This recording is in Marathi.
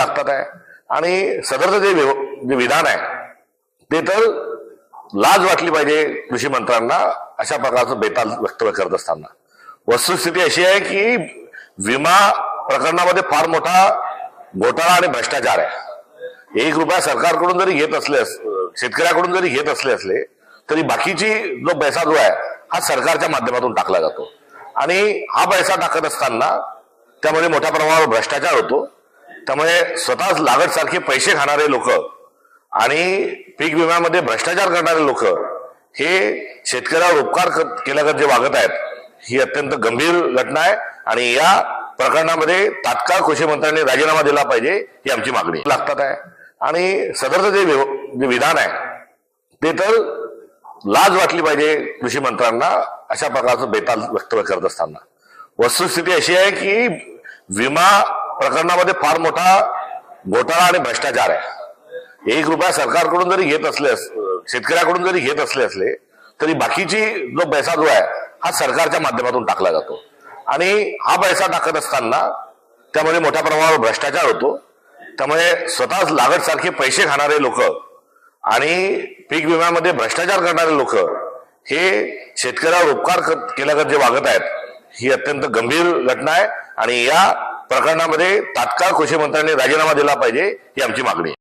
लागतात आहे आणि सदरचं जे विधान आहे ते तर लाज वाटली पाहिजे कृषी मंत्र्यांना अशा प्रकारचं बेताल वक्तव्य करत असताना। वस्तुस्थिती अशी आहे की विमा प्रकरणामध्ये फार मोठा घोटाळा आणि भ्रष्टाचार आहे। 1 रुपया सरकारकडून जरी घेत असले, शेतकऱ्याकडून जरी घेत असले तरी बाकीची जो पैसा जो आहे हा सरकारच्या माध्यमातून टाकला जातो आणि हा पैसा टाकत असताना त्यामध्ये मोठ्या प्रमाणावर भ्रष्टाचार होतो। त्यामुळे स्वतःच लागत सारखे पैसे खाणारे लोक आणि पीक विम्यामध्ये भ्रष्टाचार करणारे लोक हे शेतकऱ्यावर उपकार केल्यागत जे वागत आहेत ही अत्यंत गंभीर घटना आहे आणि या प्रकरणामध्ये तात्काळ कृषी मंत्र्यांनी राजीनामा दिला पाहिजे ही आमची मागणी लागतात आहे आणि सदरचं जे विधान आहे ते तर लाज वाटली पाहिजे कृषी मंत्र्यांना अशा प्रकारचं बेताल वक्तव्य करत असताना। वस्तुस्थिती अशी आहे की विमा प्रकरणामध्ये फार मोठा घोटाळा आणि भ्रष्टाचार आहे। 1 रुपया सरकारकडून जरी घेत असले, शेतकऱ्याकडून जरी घेत असले तरी बाकीची जो पैसा जो आहे हा सरकारच्या माध्यमातून टाकला जातो आणि हा पैसा टाकत असताना त्यामध्ये मोठ्या प्रमाणावर भ्रष्टाचार होतो। त्यामुळे स्वतःच लागत सारखे पैसे खाणारे लोक आणि पीक विम्यामध्ये भ्रष्टाचार करणारे लोक हे शेतकऱ्यावर उपकार केल्यागत जे वागत आहेत ही अत्यंत गंभीर घटना आहे आणि या प्रकरणामध्ये तात्काळ कृषी मंत्र्यांनी राजीनामा दिला पाहिजे ही आमची मागणी आहे।